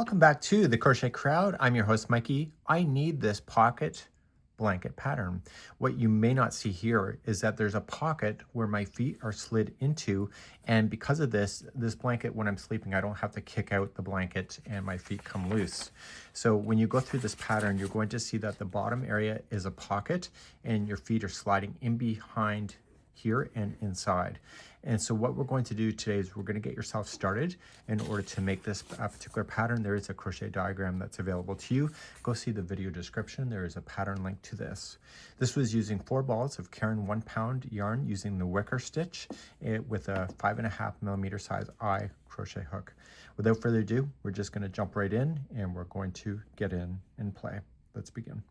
Welcome back to the Crochet Crowd. I'm your host, Mikey. I need this pocket blanket pattern. What you may not see here is that there's a pocket where my feet are slid into, and because of this blanket, when I'm sleeping, I don't have to kick out the blanket and my feet come loose. So when you go through this pattern, you're going to see that the bottom area is a pocket and your feet are sliding in behind here and inside. And so what we're going to do today is we're going to get yourself started. In order to make this particular pattern, there is a crochet diagram that's available to you. Go see the video description. There is a pattern link to this. This was using 4 balls of Caron 1-pound yarn using the wicker stitch with a 5.5mm size eye crochet hook. Without further ado, we're just going to jump right in and we're going to get in and play. Let's begin.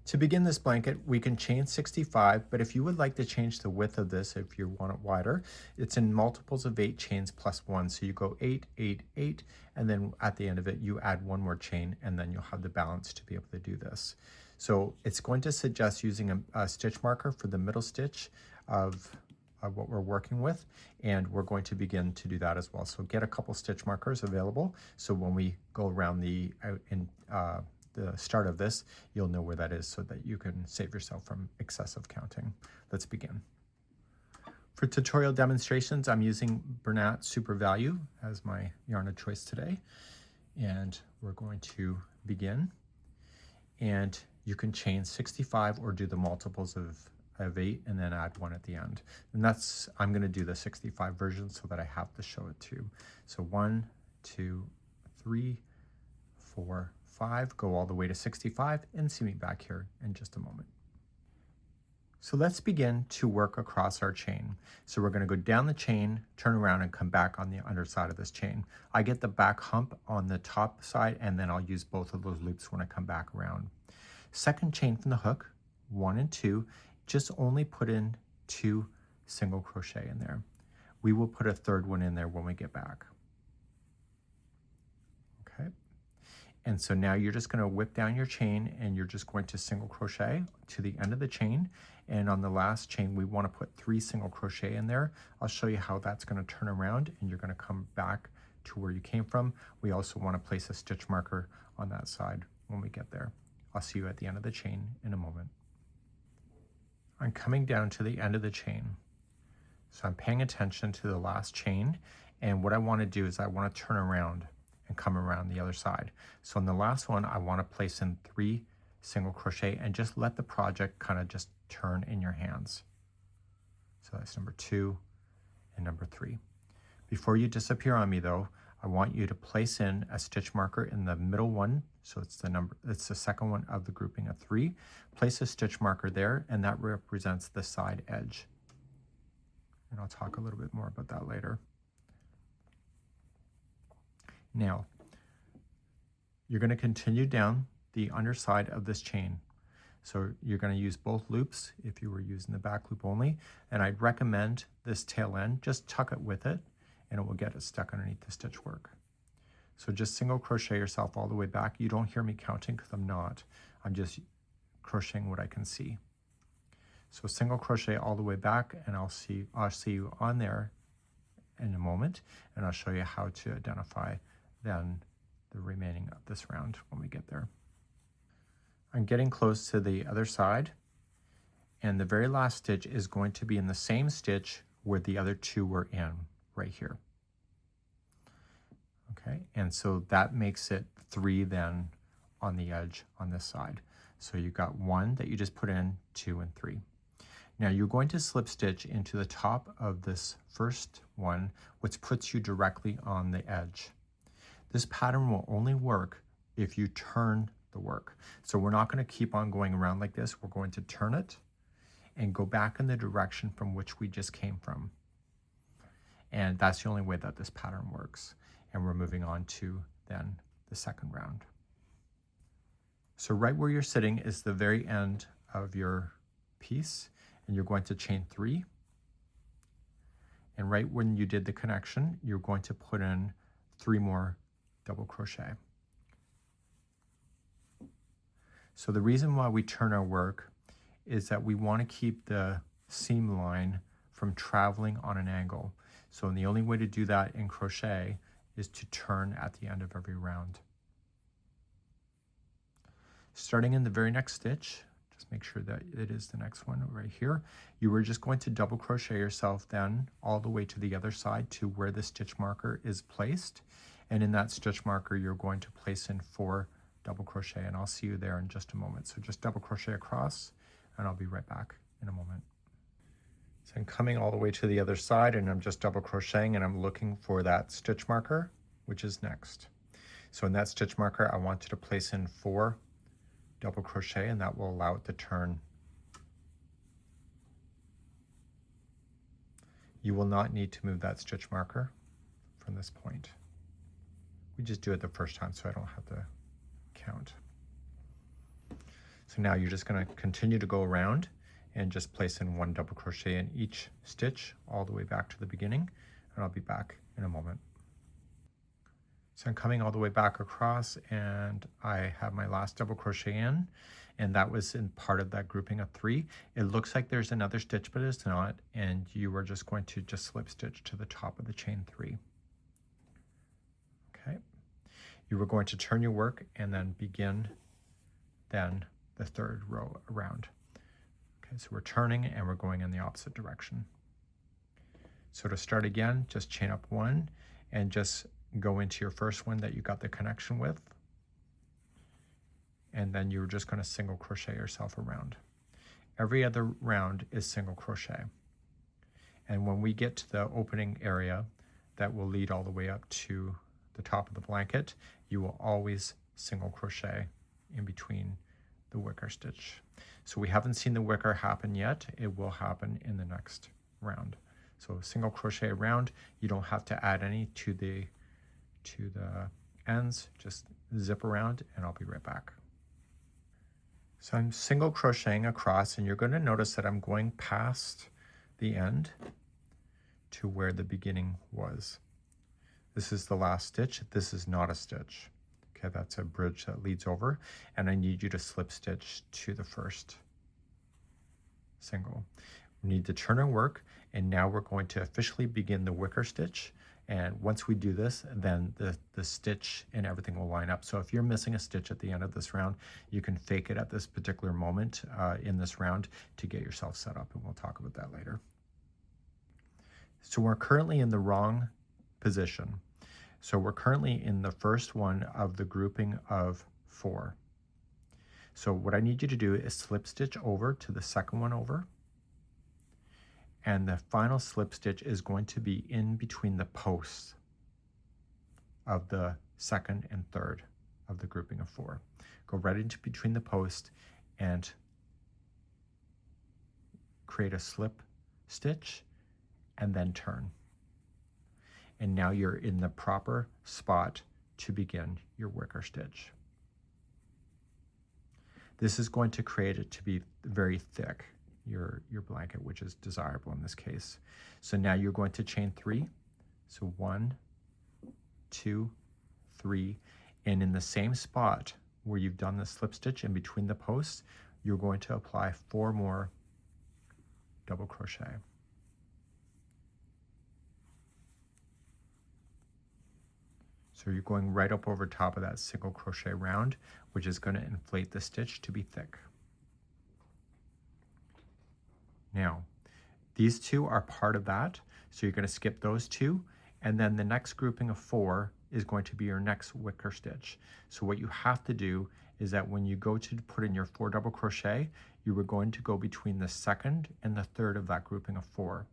To begin this blanket, we can chain 65, but if you would like to change the width of this, if you want it wider, it's in multiples of 8 chains plus 1. So you go 8, 8, 8, and then at the end of it, you add 1 more chain, and then you'll have the balance to be able to do this. So it's going to suggest using a stitch marker for the middle stitch of what we're working with, and we're going to begin to do that as well. So get a couple stitch markers available, so when we go around the start of this, you'll know where that is so that you can save yourself from excessive counting. Let's begin. For tutorial demonstrations, I'm using Bernat Super Value as my yarn of choice today. And we're going to begin. And you can chain 65 or do the multiples of 8 and then add 1 at the end. And I'm going to do the 65 version so that I have to show it to you. So 1, 2, 3, 4, 5, go all the way to 65, and see me back here in just a moment. So let's begin to work across our chain. So we're going to go down the chain, turn around, and come back on the underside of this chain. I get the back hump on the top side, and then I'll use both of those loops when I come back around. Second chain from the hook, 1 and 2, just only put in 2 single crochet in there. We will put a third one in there when we get back. Okay. And so now you're just going to whip down your chain and you're just going to single crochet to the end of the chain. And on the last chain, we want to put 3 single crochet in there. I'll show you how that's going to turn around and you're going to come back to where you came from. We also want to place a stitch marker on that side when we get there. I'll see you at the end of the chain in a moment. I'm coming down to the end of the chain. So I'm paying attention to the last chain. And what I want to do is I want to turn around and come around the other side. So in the last one, I want to place in 3 single crochet and just let the project kind of just turn in your hands. So that's number 2 and number 3. Before you disappear on me though, I want you to place in a stitch marker in the middle one. So it's the second one of the grouping of 3. Place a stitch marker there, and that represents the side edge. And I'll talk a little bit more about that later. Now, you're going to continue down the underside of this chain. So you're going to use both loops if you were using the back loop only. And I'd recommend this tail end, just tuck it with it and it will get it stuck underneath the stitch work. So just single crochet yourself all the way back. You don't hear me counting because I'm not. I'm just crocheting what I can see. So single crochet all the way back, and I'll see you on there in a moment, and I'll show you how to identify then the remaining of this round when we get there. I'm getting close to the other side, and the very last stitch is going to be in the same stitch where the other 2 were in, right here. Okay, and so that makes it 3 then on the edge on this side. So you got 1 that you just put in, 2 and 3. Now you're going to slip stitch into the top of this first one, which puts you directly on the edge. This pattern will only work if you turn the work. So we're not going to keep on going around like this. We're going to turn it and go back in the direction from which we just came from. And that's the only way that this pattern works. And we're moving on to then the second round. So right where you're sitting is the very end of your piece, and you're going to chain 3. And right when you did the connection, you're going to put in 3 more double crochet. So the reason why we turn our work is that we want to keep the seam line from traveling on an angle. So the only way to do that in crochet is to turn at the end of every round. Starting in the very next stitch, just make sure that it is the next one right here, you were just going to double crochet yourself then all the way to the other side to where the stitch marker is placed. And in that stitch marker, you're going to place in 4 double crochet, and I'll see you there in just a moment. So just double crochet across, and I'll be right back in a moment. So I'm coming all the way to the other side, and I'm just double crocheting, and I'm looking for that stitch marker, which is next. So in that stitch marker, I want you to place in 4 double crochet, and that will allow it to turn. You will not need to move that stitch marker from this point. We just do it the first time so I don't have to count. So now you're just going to continue to go around and just place in 1 double crochet in each stitch all the way back to the beginning, and I'll be back in a moment. So I'm coming all the way back across, and I have my last double crochet in, and that was in part of that grouping of 3. It looks like there's another stitch, but it's not, and you are just going to just slip stitch to the top of the chain 3. Okay. You were going to turn your work and then begin then the 3rd row around. Okay, so we're turning and we're going in the opposite direction. So to start again, just chain up 1 and just go into your first one that you got the connection with, and then you're just going to single crochet yourself around. Every other round is single crochet, and when we get to the opening area that will lead all the way up to the top of the blanket, you will always single crochet in between the wicker stitch. So we haven't seen the wicker happen yet. It will happen in the next round. So single crochet around, you don't have to add any to the ends, just zip around, and I'll be right back. So I'm single crocheting across, and you're going to notice that I'm going past the end to where the beginning was. This is the last stitch. This is not a stitch. Okay, that's a bridge that leads over, and I need you to slip stitch to the first single. We need to turn our work, and now we're going to officially begin the wicker stitch. And once we do this, then the stitch and everything will line up. So if you're missing a stitch at the end of this round, you can fake it at this particular moment in this round to get yourself set up, and we'll talk about that later. So we're currently in the wrong position. So we're currently in the first one of the grouping of 4. So what I need you to do is slip stitch over to the second one over, and the final slip stitch is going to be in between the posts of the 2nd and 3rd of the grouping of 4. Go right into between the posts and create a slip stitch and then turn. And now you're in the proper spot to begin your wicker stitch. This is going to create it to be very thick, your blanket, which is desirable in this case. So now you're going to chain 3. So 1, 2, 3, and in the same spot where you've done the slip stitch in between the posts, you're going to apply 4 more double crochet. So you're going right up over top of that single crochet round, which is going to inflate the stitch to be thick. Now, these 2 are part of that, so you're going to skip those 2, and then the next grouping of 4 is going to be your next wicker stitch. So what you have to do is that when you go to put in your 4 double crochet, you are going to go between the 2nd and the 3rd of that grouping of 4,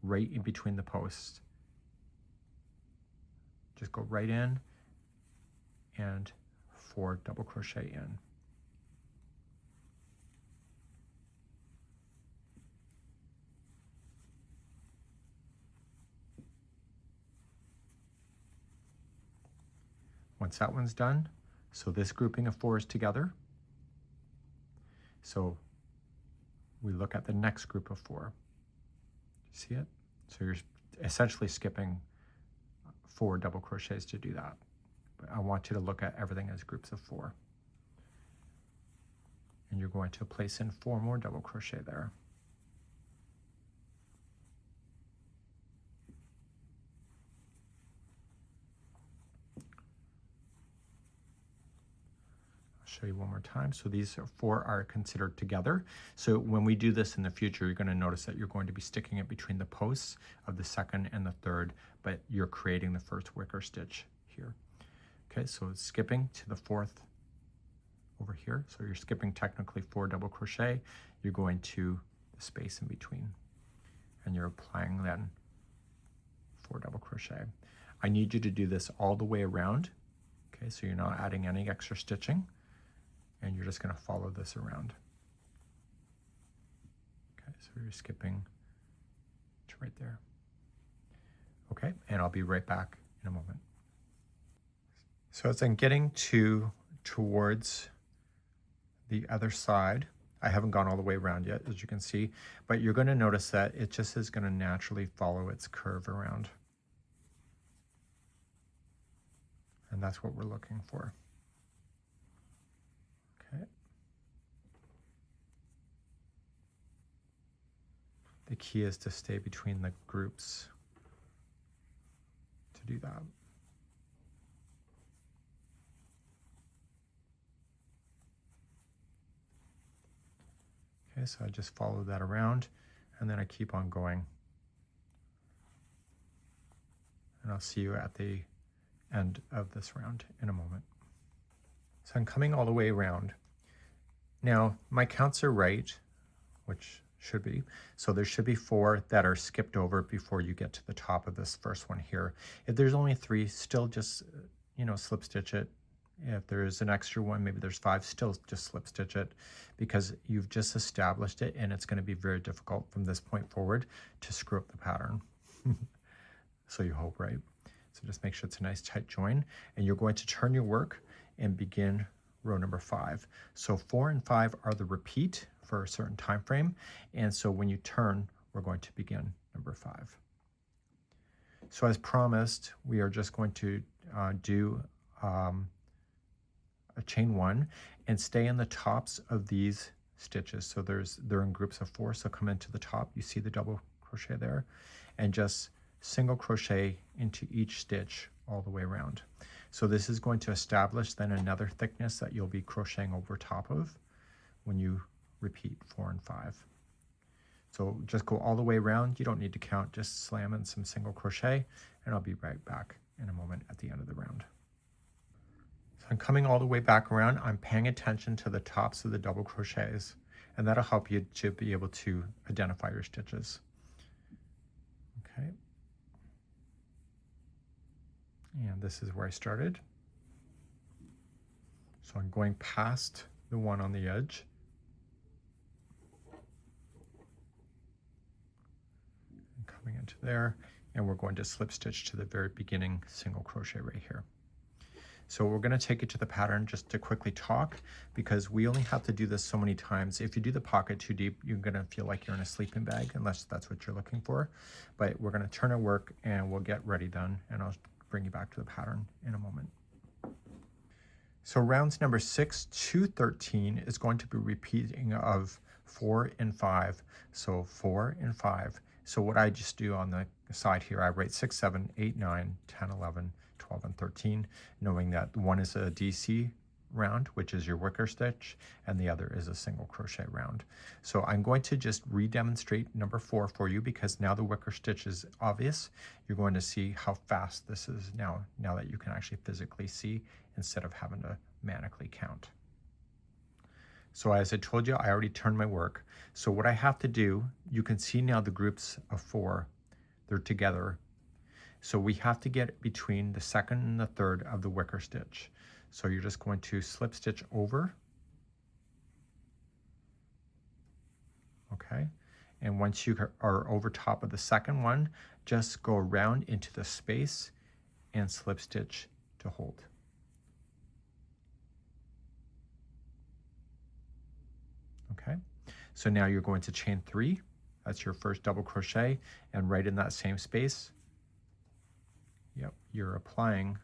right in between the posts. Just go right in and 4 double crochet in. Once that one's done, so this grouping of 4 is together. So we look at the next group of 4. See it? So you're essentially skipping 4 double crochets to do that. But I want you to look at everything as groups of 4. And you're going to place in 4 more double crochet there. show you one more time. So these four are considered together. So when we do this in the future, you're going to notice that you're going to be sticking it between the posts of the second and the third, but you're creating the first wicker stitch here. Okay, so it's skipping to the fourth over here. So you're skipping technically 4 double crochet. You're going to the space in between, and you're applying then 4 double crochet. I need you to do this all the way around. Okay, so you're not adding any extra stitching, and you're just going to follow this around. Okay, so you're skipping to right there. Okay, and I'll be right back in a moment. So as I'm getting towards the other side, I haven't gone all the way around yet, as you can see, but you're going to notice that it just is going to naturally follow its curve around. And that's what we're looking for. Okay. The key is to stay between the groups to do that. Okay, so I just follow that around, and then I keep on going. And I'll see you at the end of this round in a moment. So I'm coming all the way around. Now, my counts are right, which should be. So there should be 4 that are skipped over before you get to the top of this first one here. If there's only 3, still just, slip stitch it. If there's an extra one, maybe there's 5, still just slip stitch it, because you've just established it, and it's going to be very difficult from this point forward to screw up the pattern. So you hope, right? So just make sure it's a nice tight join, and you're going to turn your work and begin row number 5. So 4 and 5 are the repeat for a certain time frame, and so when you turn, we're going to begin number 5. So as promised, we are just going to do a chain 1 and stay in the tops of these stitches. So they're in groups of 4, so come into the top, you see the double crochet there, and just single crochet into each stitch all the way around. So this is going to establish then another thickness that you'll be crocheting over top of when you repeat 4 and 5. So just go all the way around. You don't need to count, just slam in some single crochet, and I'll be right back in a moment at the end of the round. So I'm coming all the way back around. I'm paying attention to the tops of the double crochets, and that'll help you to be able to identify your stitches. Okay. And this is where I started. So I'm going past the one on the edge. And coming into there, and we're going to slip stitch to the very beginning single crochet right here. So we're going to take it to the pattern just to quickly talk, because we only have to do this so many times. If you do the pocket too deep, you're going to feel like you're in a sleeping bag, unless that's what you're looking for. But we're going to turn our work and we'll get ready done, and I'll bring you back to the pattern in a moment. So rounds number 6 to 13 is going to be repeating of 4 and 5. So 4 and 5. So what I just do on the side here, I write 6, 7, 8, 9, 10, 11, 12, and 13, knowing that one is a DC round, which is your wicker stitch, and the other is a single crochet round. So I'm going to just re-demonstrate number 4 for you, because now the wicker stitch is obvious. You're going to see how fast this is now that you can actually physically see instead of having to manically count. So as I told you, I already turned my work. So what I have to do, you can see now the groups of 4, they're together. So we have to get between the second and the third of the wicker stitch. So you're just going to slip stitch over. Okay. And once you are over top of the second one, just go around into the space and slip stitch to hold. Okay. So now you're going to chain 3. That's your first double crochet, and right in that same space, yep, you're applying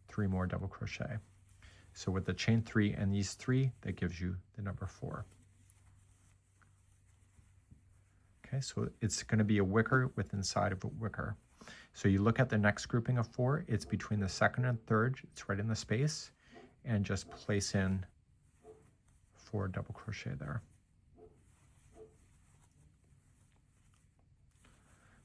3 more double crochet. So with the chain 3 and these 3, that gives you the number 4. Okay, so it's going to be a wicker with inside of a wicker. So you look at the next grouping of 4, it's between the second and third, it's right in the space, and just place in 4 double crochet there.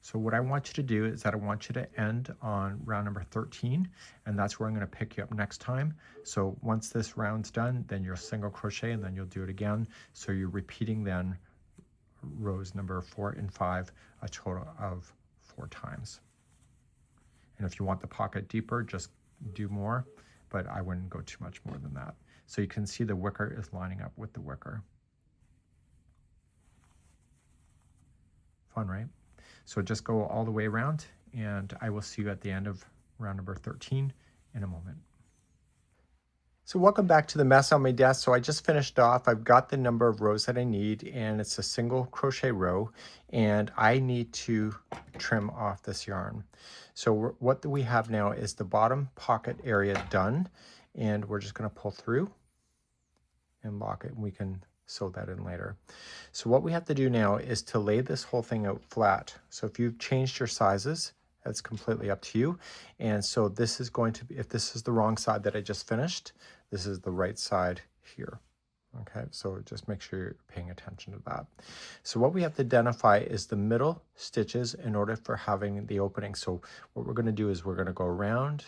So what I want you to do is that I want you to end on round number 13, and that's where I'm going to pick you up next time. So once this round's done, then you'll single crochet and then you'll do it again. So you're repeating then rows number 4 and 5 a total of 4 times. And if you want the pocket deeper, just do more, but I wouldn't go too much more than that. So you can see the wicker is lining up with the wicker. Fun, right? So just go all the way around, and I will see you at the end of round number 13 in a moment. So welcome back to the mess on my desk. So I just finished off. I've got the number of rows that I need, and it's a single crochet row, and I need to trim off this yarn. So what we have now is the bottom pocket area done, and we're just going to pull through and lock it, and we can sew that in later. So what we have to do now is to lay this whole thing out flat. So if you've changed your sizes, that's completely up to you. And so this is going to be, if this is the wrong side that I just finished, this is the right side here. Okay, so just make sure you're paying attention to that. So what we have to identify is the middle stitches in order for having the opening. So what we're going to do is we're going to go around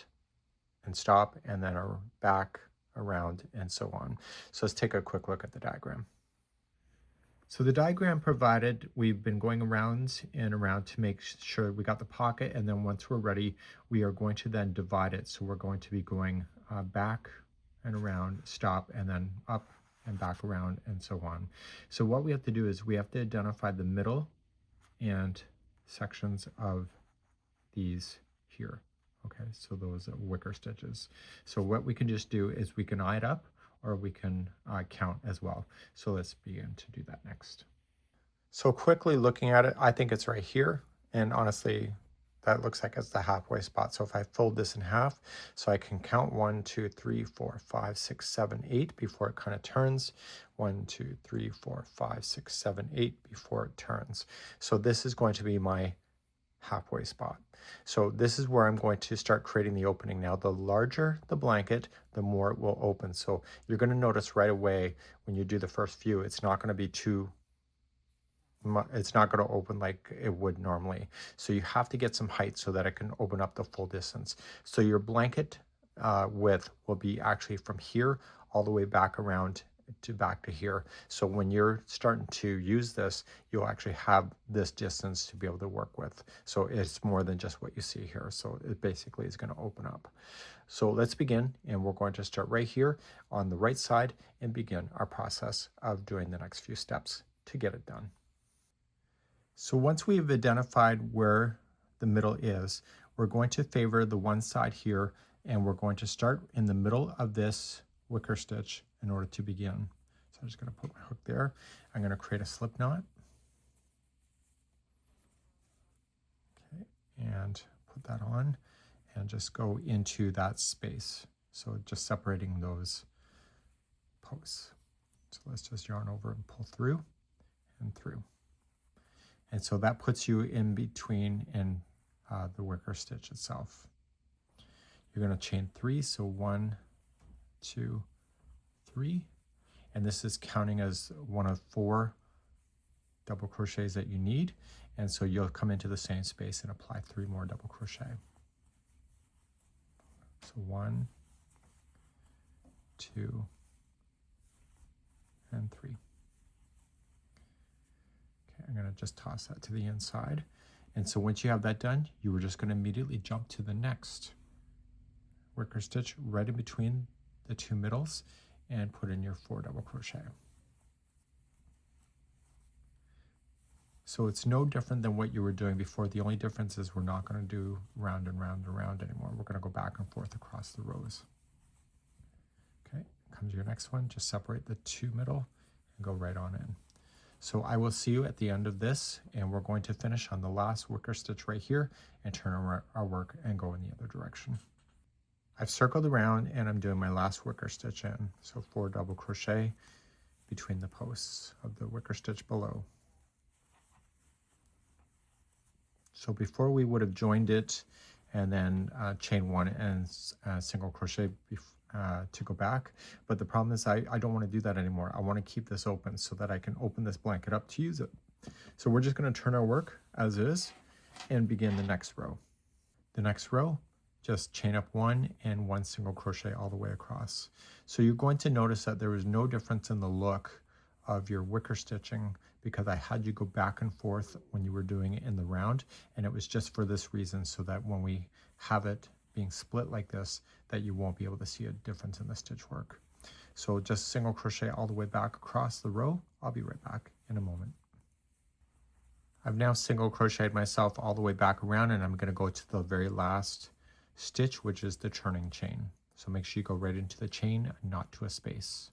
and stop, and then back, around, and so on. So let's take a quick look at the diagram. So the diagram provided, we've been going around and around to make sure we got the pocket, and then once we're ready, we are going to then divide it. So we're going to be going back and around, stop, and then up and back around, and so on. So what we have to do is we have to identify the middle and sections of these here. Okay, so those are wicker stitches. So what we can just do is we can eye it up, or we can count as well. So let's begin to do that next. So quickly looking at it, I think it's right here. And honestly, that looks like it's the halfway spot. So if I fold this in half, so I can count 1, 2, 3, 4, 5, 6, 7, 8 before it kind of turns. 1, 2, 3, 4, 5, 6, 7, 8 before it turns. So this is going to be my halfway spot. So this is where I'm going to start creating the opening. Now the larger the blanket, the more it will open. So you're going to notice right away when you do the first few, it's not going to be it's not going to open like it would normally. So you have to get some height so that it can open up the full distance. So your blanket width will be actually from here all the way back around to back to here. So when you're starting to use this, you'll actually have this distance to be able to work with. So it's more than just what you see here. So it basically is going to open up. So let's begin, and we're going to start right here on the right side and begin our process of doing the next few steps to get it done. So once we've identified where the middle is, we're going to favor the one side here, and we're going to start in the middle of this wicker stitch in order to begin. So I'm just going to put my hook there. I'm going to create a slip knot. Okay, and put that on and just go into that space. So just separating those posts. So let's just yarn over and pull through and through. And so that puts you in between in the wicker stitch itself. You're going to chain 3, so 1, 2, 3, and this is counting as one of 4 double crochets that you need, and so you'll come into the same space and apply 3 more double crochet. So 1, 2, and 3. Okay, I'm going to just toss that to the inside, and so once you have that done, you are just going to immediately jump to the next wicker stitch right in between the 2 middles and put in your 4 double crochet. So it's no different than what you were doing before. The only difference is we're not going to do round and round and round anymore. We're going to go back and forth across the rows. Okay, comes your next one. Just separate the 2 middle and go right on in. So I will see you at the end of this, and we're going to finish on the last wicker stitch right here and turn our work and go in the other direction. I've circled around and I'm doing my last wicker stitch in. So 4 double crochet between the posts of the wicker stitch below. So before we would have joined it and then chain 1 and single crochet to go back. But the problem is I don't want to do that anymore. I want to keep this open so that I can open this blanket up to use it. So we're just going to turn our work as is and begin the next row. The next row, just chain up 1 and 1 single crochet all the way across. So you're going to notice that there was no difference in the look of your wicker stitching because I had you go back and forth when you were doing it in the round, and it was just for this reason, so that when we have it being split like this, that you won't be able to see a difference in the stitch work. So just single crochet all the way back across the row. I'll be right back in a moment. I've now single crocheted myself all the way back around, and I'm going to go to the very last stitch, which is the turning chain. So make sure you go right into the chain, not to a space.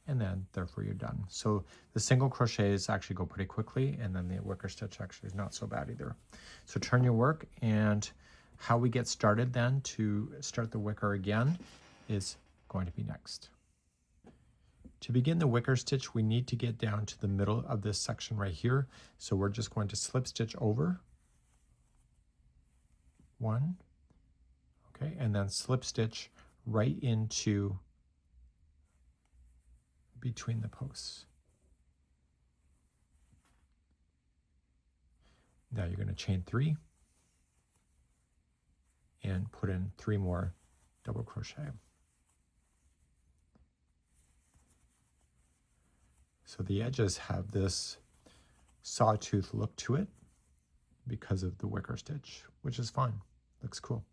And then therefore you're done. So the single crochets actually go pretty quickly, and then the wicker stitch actually is not so bad either. So turn your work, and how we get started then to start the wicker again is going to be next. To begin the wicker stitch, we need to get down to the middle of this section right here. So we're just going to slip stitch over 1, okay, and then slip stitch right into between the posts. Now you're going to chain 3 and put in 3 more double crochet. So the edges have this sawtooth look to it because of the wicker stitch, which is fine. Looks cool.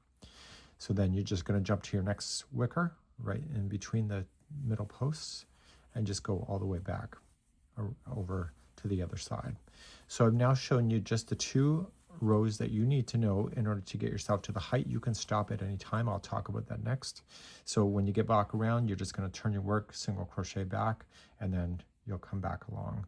So then you're just going to jump to your next wicker right in between the middle posts and just go all the way back over to the other side. So I've now shown you just the 2 rows that you need to know in order to get yourself to the height. You can stop at any time. I'll talk about that next. So when you get back around, you're just going to turn your work, single crochet back, and then you'll come back along.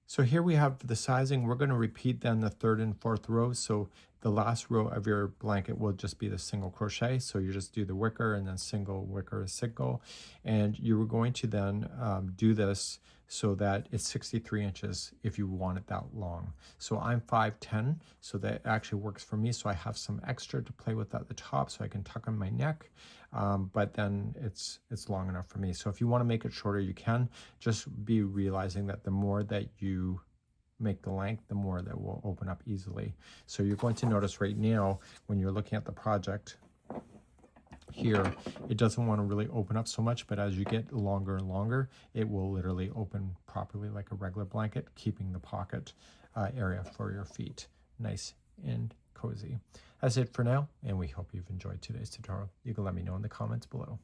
So here we have the sizing. We're going to repeat then the 3rd and 4th rows. So the last row of your blanket will just be the single crochet. So you just do the wicker and then single wicker single. And you were going to then do this so that it's 63 inches if you want it that long. So I'm 5'10", so that actually works for me. So I have some extra to play with at the top so I can tuck on my neck. But then it's long enough for me. So if you want to make it shorter, you can. Just be realizing that the more that you make the length, the more that will open up easily. So you're going to notice right now when you're looking at the project here, it doesn't want to really open up so much, but as you get longer and longer, it will literally open properly like a regular blanket, keeping the pocket area for your feet nice and cozy. That's it for now, and we hope you've enjoyed today's tutorial. You can let me know in the comments below.